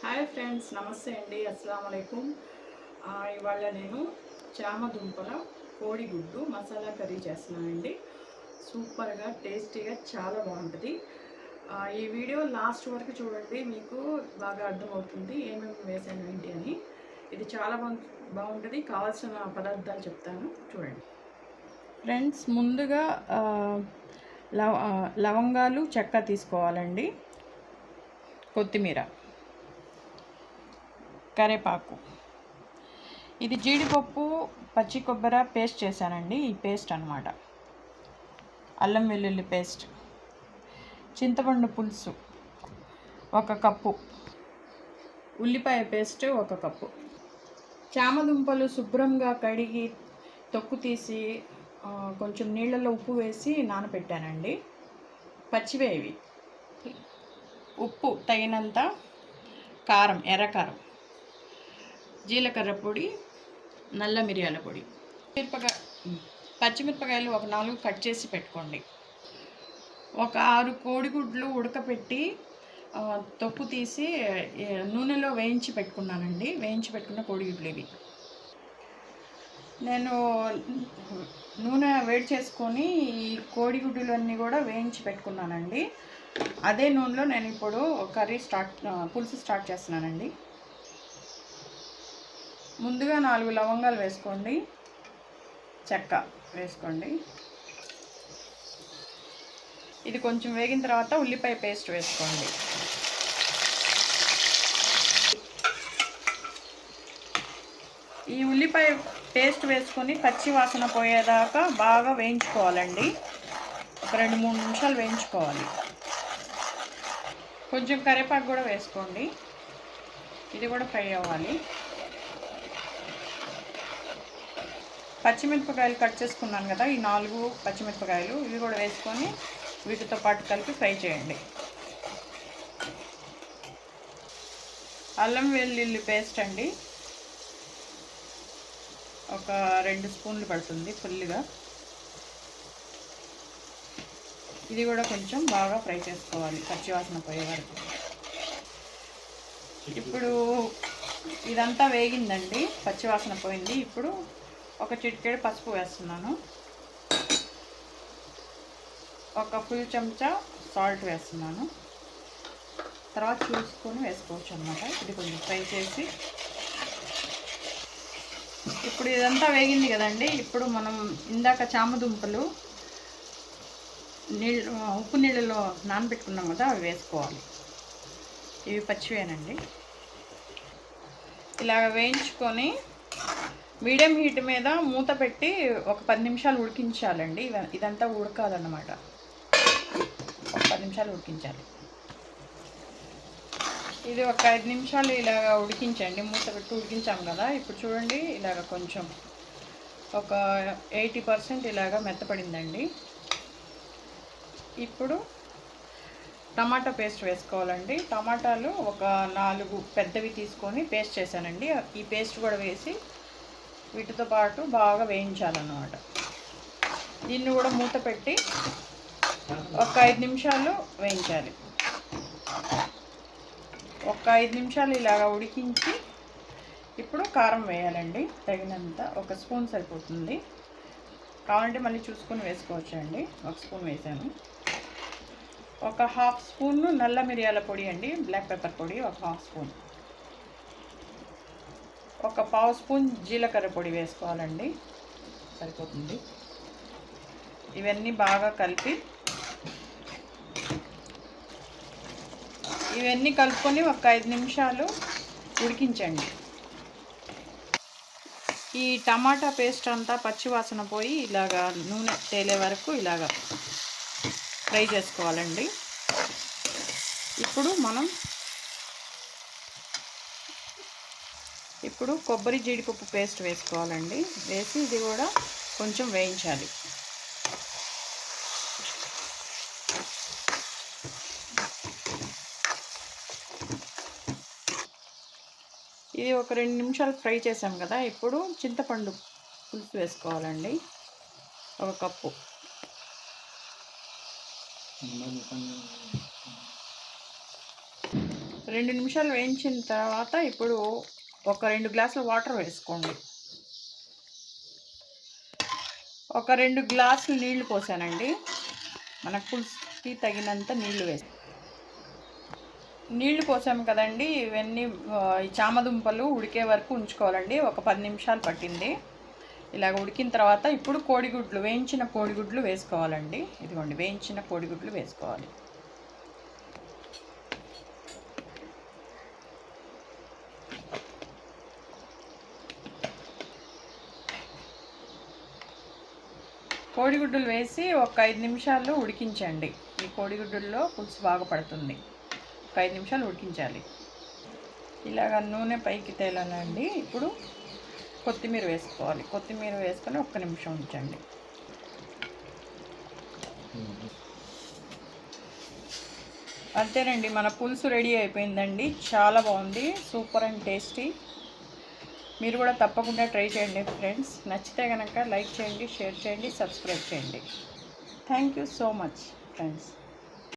Hi friends, నమస్తే అండి. అస్సలం వాలేకుమ్. ఇవాళ నేను చామదుంపల కోడిగుడ్డు మసాలా కర్రీ చేస్తున్నానండి. సూపర్గా టేస్టీగా చాలా బాగుంటుంది. ఈ వీడియో లాస్ట్ వరకు చూడండి, మీకు బాగా అర్థమవుతుంది ఏమేమి వేసాను ఏంటి అని. ఇది చాలా బాగుంటుంది. కావాల్సిన పదార్థాలు చెప్తాను, చూడండి ఫ్రెండ్స్. ముందుగా లవంగాలు, చెక్క తీసుకోవాలండి, కొత్తిమీర, కరేపాకు, ఇది జీడిపప్పు, పచ్చి కొబ్బరి పేస్ట్ చేశానండి. ఈ పేస్ట్ అన్నమాట. అల్లం వెల్లుల్లి పేస్ట్, చింతపండు పులుసు 1 కప్పు, ఉల్లిపాయ పేస్ట్ 1 కప్పు. చామదుంపలు శుభ్రంగా కడిగి తొక్కు తీసి కొంచెం నీళ్ళలో ఉప్పు వేసి నానబెట్టానండి. పచ్చివేవి, ఉప్పు తగినంత, కారం, ఎర్రకారం, జీలకర్ర పొడి, నల్ల మిరియాల పొడి, పచ్చిమిరపకాయలు ఒక 4 కట్ చేసి పెట్టుకోండి. ఒక 6 కోడిగుడ్లు ఉడకపెట్టి తొక్కు తీసి నూనెలో వేయించి పెట్టుకున్నానండి. వేయించి పెట్టుకున్న కోడిగుడ్లు ఇవి. నేను నూనె వేడి చేసుకొని ఈ కోడిగుడ్డులన్నీ కూడా వేయించి పెట్టుకున్నానండి. అదే నూనెలో నేను ఇప్పుడు పులుసు స్టార్ట్ చేస్తున్నానండి. ముందుగా 4 లవంగాలు వేసుకోండి, చెక్క వేసుకోండి. ఇది కొంచెం వేగిన తర్వాత ఉల్లిపాయ పేస్ట్ వేసుకోండి. ఈ ఉల్లిపాయ పేస్ట్ వేసుకొని పచ్చి వాసన పోయేదాకా బాగా వేయించుకోవాలండి. ఒక 2-3 నిమిషాలు వేయించుకోవాలి. కొంచెం కరివేపాకు కూడా వేసుకోండి, ఇది కూడా ఫ్రై అవ్వాలి. పచ్చిమిరపకాయలు కట్ చేసుకున్నాను కదా, ఈ 4 పచ్చిమిరపకాయలు ఇవి కూడా వేసుకొని వీటితో పాటు కలిపి ఫ్రై చేయండి. అల్లం వెల్లుల్లి పేస్ట్ అండి, ఒక 2 స్పూన్లు పడుతుంది ఫుల్గా. ఇది కూడా కొంచెం బాగా ఫ్రై చేసుకోవాలి పచ్చివాసన పోయే వరకు. ఇప్పుడు ఇదంతా వేగిందండి, పచ్చివాసన పోయింది. ఇప్పుడు ఒక చిటికెడు పసుపు వేస్తున్నాను, ఒక ఫుల్ చెంచా సాల్ట్ వేస్తున్నాను. తర్వాత చూసుకొని వేసుకోవచ్చు అన్నమాట. ఇది కొంచెం ఫ్రై చేసి, ఇప్పుడు ఇదంతా వేగింది కదండి. ఇప్పుడు మనం ఇందాక చామదుంపలు ఉప్పు నీళ్ళలో నానబెట్టుకున్నాం కదా, అవి వేసుకోవాలి. ఇవి పచ్చివేనండి. ఇలాగ వేయించుకొని మీడియం హీట్ మీద మూత పెట్టి ఒక 10 నిమిషాలు ఉడికించాలండి. ఇదంతా ఉడకాలన్నమాట. ఒక 10 నిమిషాలు ఉడికించాలి. ఇది ఒక 5 నిమిషాలు ఇలాగ ఉడికించండి. మూత పెట్టి ఉడికించాం కదా. ఇప్పుడు చూడండి, ఇలాగ కొంచెం ఒక 80% ఇలాగ మెత్తపడిందండి. ఇప్పుడు టమాటా పేస్ట్ వేసుకోవాలండి. టమాటాలు ఒక 4 పెద్దవి తీసుకొని పేస్ట్ చేశానండి. ఈ పేస్ట్ కూడా వేసి వీటితో పాటు బాగా వేయించాలన్నమాట. దీన్ని కూడా మూత పెట్టి ఒక 5 నిమిషాలు వేయించాలి. ఒక 5 నిమిషాలు ఇలాగ ఉడికించి ఇప్పుడు కారం వేయాలండి. తగినంత, 1 స్పూన్ సరిపోతుంది. కావాలంటే మళ్ళీ చూసుకొని వేసుకోవచ్చండి. 1 స్పూన్ వేసాను. ఒక 1/2 స్పూన్ నల్ల మిరియాల పొడి అండి, బ్లాక్ పెప్పర్ పొడి 1/2 స్పూన్. ఒక 1/2 స్పూన్ జీలకర్ర పొడి వేసుకోవాలండి, సరిపోతుంది. ఇవన్నీ బాగా కలిపి ఇవన్నీ కలుపుకొని ఒక 5 నిమిషాలు ఉడికించండి. ఈ టమాటా పేస్ట్ అంతా పచ్చివాసన పోయి ఇలాగా నూనె తేలే వరకు ఇలాగా ఫ్రై చేసుకోవాలండి. ఇప్పుడు కొబ్బరి జీడిపప్పు పేస్ట్ వేసుకోవాలండి. వేసి ఇది కూడా కొంచెం వేయించాలి. ఇది ఒక 2 నిమిషాలు ఫ్రై చేసాం కదా. ఇప్పుడు చింతపండు పులుసు వేసుకోవాలండి, 1 కప్పు. 2 నిమిషాలు వేయించిన తర్వాత ఇప్పుడు ఒక 2 గ్లాసుల వాటర్ వేసుకోండి. ఒక 2 గ్లాసులు నీళ్లు పోసానండి. మన పులుసుకి తగినంత నీళ్లు పోసాము కదండి. ఇవన్నీ ఈ చామదుంపలు ఉడికే వరకు ఉంచుకోవాలండి. ఒక 10 నిమిషాలు పట్టింది. ఇలాగ ఉడికిన తర్వాత ఇప్పుడు వేయించిన కోడిగుడ్లు వేసుకోవాలండి. ఇదిగోండి, వేయించిన కోడిగుడ్లు వేసుకోవాలి. కోడిగుడ్డులు వేసి ఒక 5 నిమిషాలు ఉడికించండి. ఈ కోడిగుడ్డుల్లో పులుసు బాగా పడుతుంది. ఒక 5 నిమిషాలు ఉడికించాలి. ఇలాగ నూనె పైకి తేలాలండి. ఇప్పుడు కొత్తిమీర వేసుకోవాలి. కొత్తిమీర వేసుకొని 1 నిమిషం ఉంచండి. అంతేనండి, మన పులుసు రెడీ అయిపోయిందండి. చాలా బాగుంది, సూపర్ అండ్ టేస్టీ. మీరు కూడా తప్పకుండా ట్రై చేయండి ఫ్రెండ్స్. నచ్చితే కనుక లైక్ చేయండి, షేర్ చేయండి, సబ్స్క్రైబ్ చేయండి. Thank you so much friends.